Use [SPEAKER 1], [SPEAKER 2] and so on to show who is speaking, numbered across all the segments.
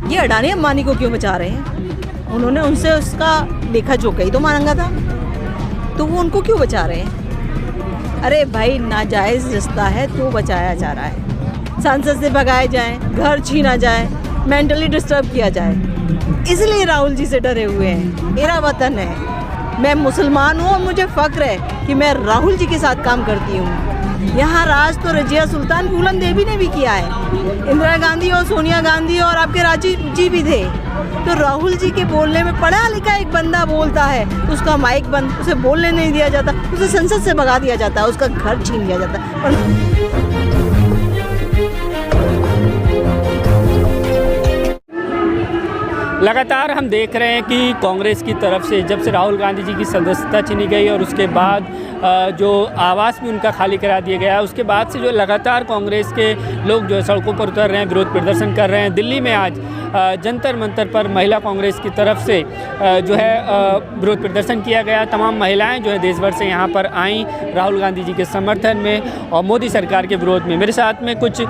[SPEAKER 1] ये अडानी अंबानी को क्यों बचा रहे हैं? उन्होंने उनसे उसका लेखा जोखा ही तो मांगा था, तो वो उनको क्यों बचा रहे हैं? अरे भाई, नाजायज़ रिश्ता है तो बचाया जा रहा है। सांसद से भगाए जाएं, घर छीना जाए, मेंटली डिस्टर्ब किया जाए, इसलिए राहुल जी से डरे हुए हैं। मेरा वतन है, मैं मुसलमान हूँ और मुझे फ़ख्र है कि मैं राहुल जी के साथ काम करती हूँ। यहाँ राज तो रजिया सुल्तान फूलन देवी ने भी किया है, इंदिरा गांधी और सोनिया गांधी और आपके राजीव जी भी थे। तो राहुल जी के बोलने में पढ़ा लिखा एक बंदा बोलता है तो उसका माइक बंद, उसे बोलने नहीं दिया जाता, उसे संसद से भगा दिया जाता है, उसका घर छीन लिया जाता है। और
[SPEAKER 2] लगातार हम देख रहे हैं कि कांग्रेस की तरफ से जब से राहुल गांधी जी की सदस्यता छीनी गई और उसके बाद जो आवास भी उनका खाली करा दिया गया, उसके बाद से जो लगातार कांग्रेस के लोग जो है सड़कों पर उतर रहे हैं, विरोध प्रदर्शन कर रहे हैं। दिल्ली में आज जंतर मंतर पर महिला कांग्रेस की तरफ से जो है विरोध प्रदर्शन किया गया। तमाम महिलाएं जो है देश भर से यहाँ पर आईं राहुल गांधी जी के समर्थन में और मोदी सरकार के विरोध में। मेरे साथ में कुछ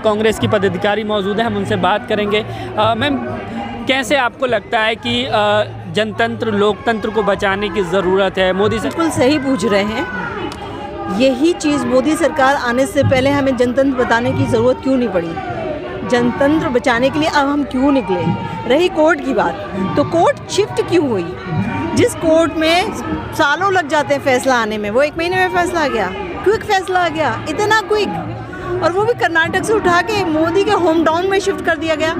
[SPEAKER 2] कांग्रेस की पदाधिकारी मौजूद हैं, हम उनसे बात करेंगे। मैम, कैसे आपको लगता है कि जनतंत्र लोकतंत्र को बचाने की ज़रूरत है? मोदी
[SPEAKER 1] बिल्कुल सही पूछ रहे हैं। यही चीज़ मोदी सरकार आने से पहले हमें जनतंत्र बताने की ज़रूरत क्यों नहीं पड़ी? जनतंत्र बचाने के लिए अब हम क्यों निकले? रही कोर्ट की बात, तो कोर्ट शिफ्ट क्यों हुई? जिस कोर्ट में सालों लग जाते हैं फैसला आने में, वो 1 महीने में फैसला आ गया। क्विक फैसला आ गया, इतना क्विक, और वो भी कर्नाटक से उठा के मोदी के होम टाउन में शिफ्ट कर दिया गया।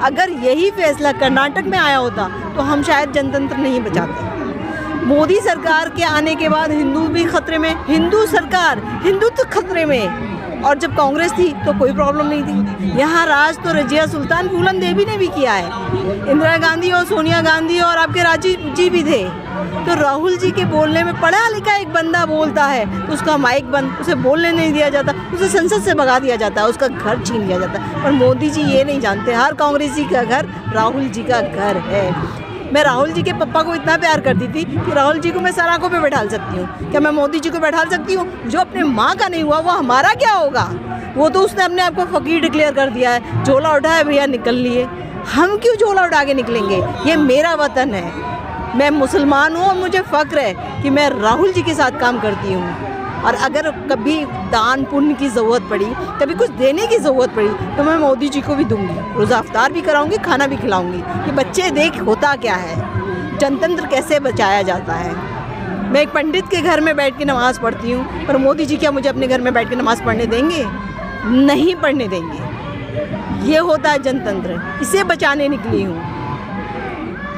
[SPEAKER 1] अगर यही फैसला कर्नाटक में आया होता तो हम शायद जनतंत्र नहीं बचाते। मोदी सरकार के आने के बाद हिंदू भी खतरे में, हिंदू सरकार, हिंदुत्व खतरे में, और जब कांग्रेस थी तो कोई प्रॉब्लम नहीं थी। यहाँ राज तो रजिया सुल्तान फूलन देवी ने भी किया है, इंदिरा गांधी और सोनिया गांधी और आपके राजीव जी भी थे। तो राहुल जी के बोलने में पढ़ा लिखा एक बंदा बोलता है तो उसका माइक बंद, उसे बोलने नहीं दिया जाता, उसे संसद से भगा दिया जाता है, उसका घर छीन लिया जाता है। और मोदी जी ये नहीं जानते, हर कांग्रेसी का घर राहुल जी का घर है। मैं राहुल जी के पप्पा को इतना प्यार करती थी कि राहुल जी को मैं सर आंखों पे बैठाल सकती हूँ। क्या मैं मोदी जी को बैठाल सकती हूँ? जो अपने माँ का नहीं हुआ वो हमारा क्या होगा? वो तो उसने अपने आप को फ़कीर डिक्लेयर कर दिया है। झोला उठाया भैया, निकल लिए। हम क्यों झोला उठा के निकलेंगे? ये मेरा वतन है, मैं मुसलमान हूँ और मुझे फ़ख्र है कि मैं राहुल जी के साथ काम करती हूँ। और अगर कभी दान पुण्य की ज़रूरत पड़ी, कभी कुछ देने की ज़रूरत पड़ी, तो मैं मोदी जी को भी दूंगी, रोज़ा अफ्तार भी कराऊंगी, खाना भी खिलाऊंगी कि बच्चे देख होता क्या है, जनतंत्र कैसे बचाया जाता है। मैं एक पंडित के घर में बैठ के नमाज़ पढ़ती हूँ, पर मोदी जी क्या मुझे अपने घर में बैठ के नमाज़ पढ़ने देंगे? नहीं पढ़ने देंगे। ये होता है जनतंत्र, इसे बचाने निकली हूँ।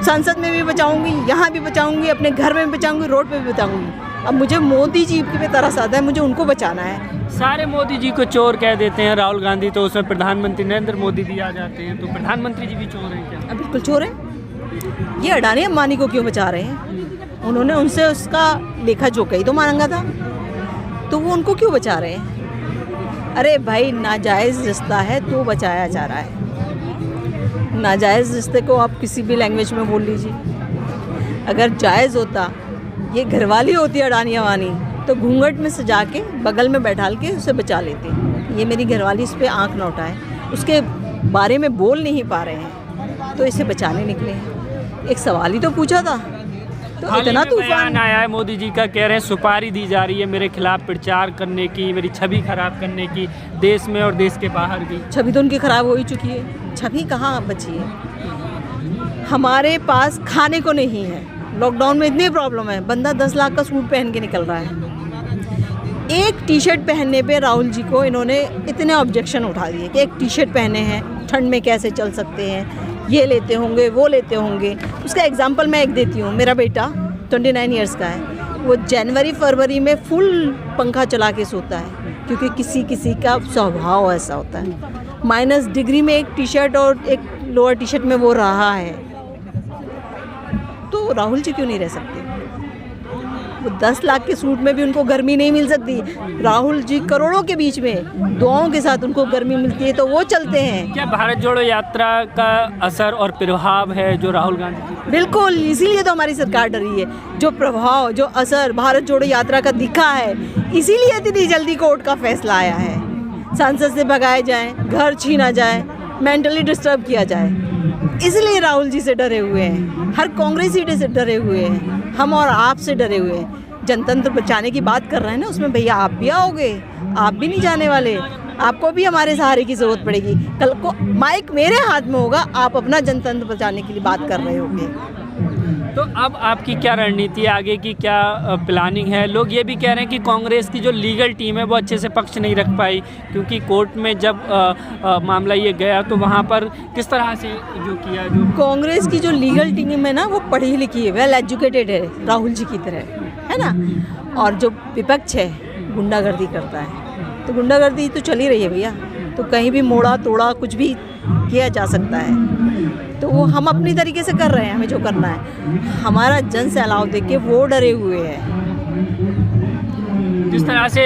[SPEAKER 1] संसद में भी बचाऊंगी, यहाँ भी बचाऊंगी, अपने घर में भी बचाऊंगी, रोड पे भी बचाऊंगी। अब मुझे मोदी जी पे तरस आता है, मुझे उनको बचाना है।
[SPEAKER 2] सारे मोदी जी को चोर कह देते हैं, राहुल गांधी तो उसमें प्रधानमंत्री नरेंद्र मोदी भी आ जाते हैं, तो प्रधानमंत्री जी भी चोर हैं क्या?
[SPEAKER 1] बिल्कुल चोर है। ये अडानी अंबानी को क्यों बचा रहे हैं? उन्होंने उनसे उसका लेखा जोखा ही तो मांगा था, तो वो उनको क्यों बचा रहे हैं? अरे भाई, नाजायज़ रिश्ता है तो बचाया जा रहा है। नाजायज़ रिश्ते को आप किसी भी लैंग्वेज में बोल लीजिए। अगर जायज़ होता, ये घरवाली होती अडानी अंबानी, तो घूंघट में सजा के बगल में बैठाल के उसे बचा लेते। ये मेरी घरवाली इस पर आँख न उठाए, उसके बारे में बोल नहीं पा रहे हैं, तो इसे बचाने निकले हैं। एक सवाल ही तो पूछा था, तो इतना तूफान
[SPEAKER 2] आया है मोदी जी का, कह रहे हैं सुपारी दी जा रही है मेरे खिलाफ प्रचार करने की, मेरी छवि खराब करने की, देश में और देश के बाहर भी।
[SPEAKER 1] छवि तो उनकी खराब हो ही चुकी है, छवि कहाँ बची है? हमारे पास खाने को नहीं है, लॉकडाउन में इतनी प्रॉब्लम है, बंदा 10 लाख का सूट पहन के निकल रहा है। एक टी शर्ट पहनने पे राहुल जी को इन्होंने इतने ऑब्जेक्शन उठा दिए कि एक टी शर्ट पहने हैं, ठंड में कैसे चल सकते हैं, ये लेते होंगे, वो लेते होंगे। उसका एग्जांपल मैं एक देती हूँ। मेरा बेटा 29 इयर्स का है, वो जनवरी फरवरी में फुल पंखा चला के सोता है, क्योंकि किसी किसी का स्वभाव ऐसा होता है। माइनस डिग्री में एक टी शर्ट और एक लोअर टी शर्ट में वो रहा है, तो राहुल जी क्यों नहीं रह सकते? वो 10 लाख के सूट में भी उनको गर्मी नहीं मिल सकती। राहुल जी करोड़ों के बीच में दुआओं के साथ उनको गर्मी मिलती है, तो वो चलते हैं।
[SPEAKER 2] क्या भारत जोड़ो यात्रा का असर और प्रभाव है जो राहुल गांधी जी?
[SPEAKER 1] बिल्कुल, इसीलिए तो हमारी सरकार डरी है। जो प्रभाव, जो असर भारत जोड़ो यात्रा का दिखा है, इसीलिए इतनी जल्दी कोर्ट का फैसला आया है। सांसद से भगाए जाएं, घर छीना जाए, मेंटली डिस्टर्ब किया जाए, इसलिए राहुल जी से डरे हुए हैं। हर कांग्रेसी से डरे हुए हैं, हम और आप से डरे हुए हैं। जनतंत्र बचाने की बात कर रहे हैं ना, उसमें भैया आप भी आओगे, आप भी नहीं जाने वाले, आपको भी हमारे सहारे की ज़रूरत पड़ेगी। कल को माइक मेरे हाथ में होगा, आप अपना जनतंत्र बचाने के लिए बात कर रहे होंगे।
[SPEAKER 2] तो अब आपकी क्या रणनीति है, आगे की क्या प्लानिंग है? लोग ये भी कह रहे हैं कि कांग्रेस की जो लीगल टीम है वो अच्छे से पक्ष नहीं रख पाई, क्योंकि कोर्ट में जब मामला ये गया तो वहाँ पर किस तरह से जो किया, जो
[SPEAKER 1] कांग्रेस की जो लीगल टीम है ना, वो पढ़ी लिखी है, वेल एजुकेटेड है, राहुल जी की तरह, है ना। और जो विपक्ष है गुंडागर्दी करता है, तो गुंडागर्दी तो चल ही रही है भैया, तो कहीं भी मोड़ा तोड़ा कुछ भी किया जा सकता है। तो वो हम अपनी तरीके से कर रहे हैं, हमें जो करना है। हमारा जन सैलाव देख के वो डरे हुए हैं।
[SPEAKER 2] जिस तरह से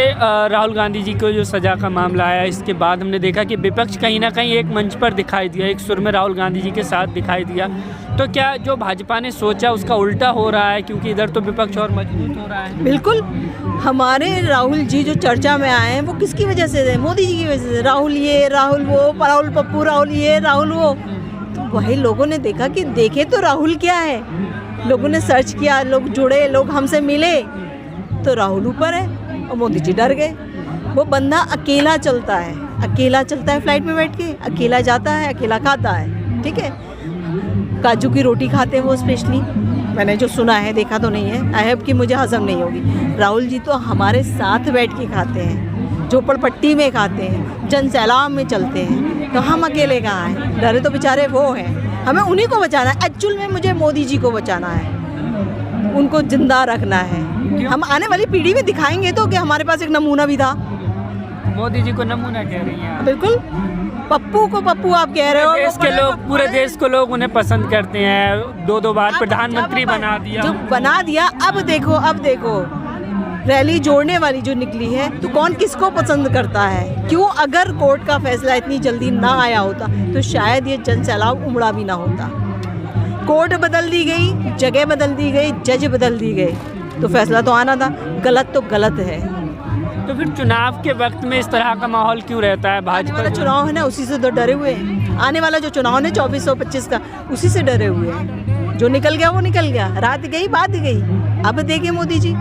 [SPEAKER 2] राहुल गांधी जी को जो सज़ा का मामला आया, इसके बाद हमने देखा कि विपक्ष कहीं ना कहीं एक मंच पर दिखाई दिया, एक सुर में राहुल गांधी जी के साथ दिखाई दिया। तो क्या जो भाजपा ने सोचा उसका उल्टा हो रहा है, क्योंकि इधर तो विपक्ष और मजबूत हो रहा है?
[SPEAKER 1] बिल्कुल, हमारे राहुल जी जो चर्चा में आए हैं वो किसकी वजह से थे? मोदी जी की वजह से। राहुल ये, राहुल वो, राहुल पप्पू, राहुल ये, राहुल वो। तो वही लोगों ने देखा कि देखे तो राहुल क्या है, लोगों ने सर्च किया, लोग जुड़े, लोग हमसे मिले, तो राहुल ऊपर है और मोदी जी डर गए। वो बंदा अकेला चलता है फ्लाइट में बैठ के, अकेला जाता है, अकेला खाता है, ठीक है। काजू की रोटी खाते हैं वो स्पेशली, मैंने जो सुना है, देखा तो नहीं है, आई होप कि मुझे हजम नहीं होगी। राहुल जी तो हमारे साथ बैठ के खाते हैं, झोपड़पट्टी में खाते हैं, जन सैलाब में चलते हैं, तो हम अकेले कहाँ हैं? डरे तो बेचारे वो हैं, हमें उन्हीं को बचाना है। एक्चुअल में मुझे मोदी जी को बचाना है, उनको जिंदा रखना है। हम आने वाली पीढ़ी में दिखाएंगे तो कि हमारे पास एक नमूना भी था।
[SPEAKER 2] मोदी जी को नमूना कह रही हैं?
[SPEAKER 1] बिल्कुल, पप्पू को पप्पू आप कह रहे हो।
[SPEAKER 2] देश के लोग, पूरे देश को लोग उन्हें पसंद करते हैं, दो बार प्रधानमंत्री बना दिया,
[SPEAKER 1] जो बना दिया। अब देखो रैली जोड़ने वाली जो निकली है, तो कौन किसको पसंद करता है? क्यों? अगर कोर्ट का फैसला इतनी जल्दी ना आया होता तो शायद ये जन सैलाब उमड़ा भी ना होता। कोर्ट बदल दी गई, जगह बदल दी गई, जज बदल दी गए, तो फैसला तो आना था। गलत तो गलत है।
[SPEAKER 2] तो फिर चुनाव के वक्त में इस तरह का माहौल क्यों रहता है? भाजपा
[SPEAKER 1] वाला चुनाव है ना, उसी से तो डरे हुए हैं। आने वाला जो चुनाव है 2425 का, उसी से डरे हुए हैं। जो निकल गया वो निकल गया, रात गई बात गई। अब देखे मोदी जी।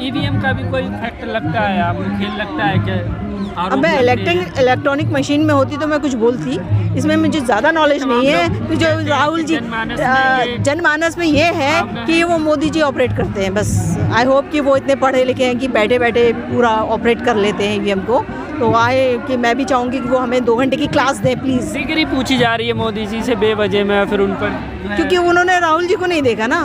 [SPEAKER 2] ईवीएम का भी कोई फैक्टर लगता है, आपको खेल लगता है क्या?
[SPEAKER 1] अब मैं इलेक्ट्रॉनिक मशीन में होती तो मैं कुछ बोलती, इसमें मुझे ज़्यादा नॉलेज नहीं है। तो जो राहुल जी जनमानस में ये है कि वो मोदी जी ऑपरेट करते हैं, बस। आई होप कि वो इतने पढ़े लिखे हैं कि बैठे बैठे पूरा ऑपरेट कर लेते हैं ईवीएम को। तो कि मैं भी चाहूँगी कि वो हमें 2 घंटे की क्लास दें प्लीज़।
[SPEAKER 2] डिग्री पूछी जा रही है मोदी जी से बेवजह में, फिर उन पर,
[SPEAKER 1] क्योंकि उन्होंने राहुल जी को नहीं देखा ना,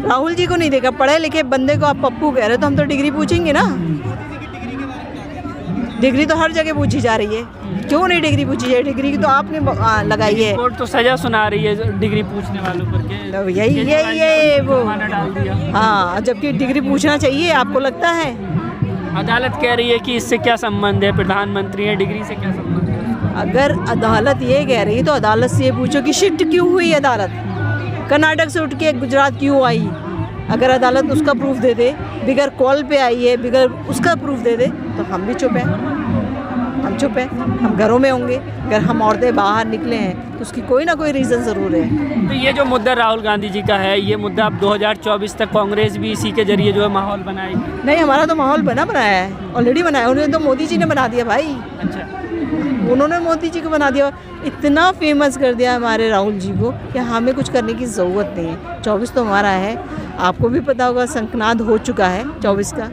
[SPEAKER 1] राहुल जी को नहीं देखा। पढ़े लिखे बंदे को आप पप्पू कह रहे हो, तो हम तो डिग्री पूछेंगे ना। डिग्री तो हर जगह पूछी जा रही है, क्यों नहीं डिग्री पूछी जाए? डिग्री की तो आपने लगाई है।
[SPEAKER 2] कोर्ट तो सजा सुना रही है डिग्री पूछने वालों पर के,
[SPEAKER 1] यही वो
[SPEAKER 2] डाल दिया।
[SPEAKER 1] हाँ, जबकि डिग्री पूछना चाहिए, आपको लगता है?
[SPEAKER 2] अदालत कह रही है कि इससे क्या संबंध है, प्रधानमंत्री है, डिग्री से क्या संबंध है?
[SPEAKER 1] अगर अदालत ये कह रही है तो अदालत से ये पूछो कि शिफ्ट क्यों हुई अदालत, कर्नाटक से उठ के गुजरात क्यों आई? अगर अदालत उसका प्रूफ दे दे, बिगर कॉल पे आई है, बिगर उसका प्रूफ दे दे, तो हम भी चुप हैं। हम चुप हैं, हम घरों में होंगे। अगर हम औरतें बाहर निकले हैं तो उसकी कोई ना कोई रीज़न ज़रूर है।
[SPEAKER 2] तो ये जो मुद्दा राहुल गांधी जी का है, ये मुद्दा अब 2024 तक कांग्रेस भी इसी के जरिए जो है माहौल बनाएगी?
[SPEAKER 1] नहीं, हमारा तो माहौल बनाया है, ऑलरेडी बनाया। उन्होंने तो मोदी जी ने बना दिया भाई।
[SPEAKER 2] अच्छा,
[SPEAKER 1] उन्होंने मोदी जी को बना दिया, इतना फेमस कर दिया हमारे राहुल जी को कि हमें कुछ करने की ज़रूरत नहीं है। 24 तो हमारा है, आपको भी पता होगा, शंखनाद हो चुका है 24 का।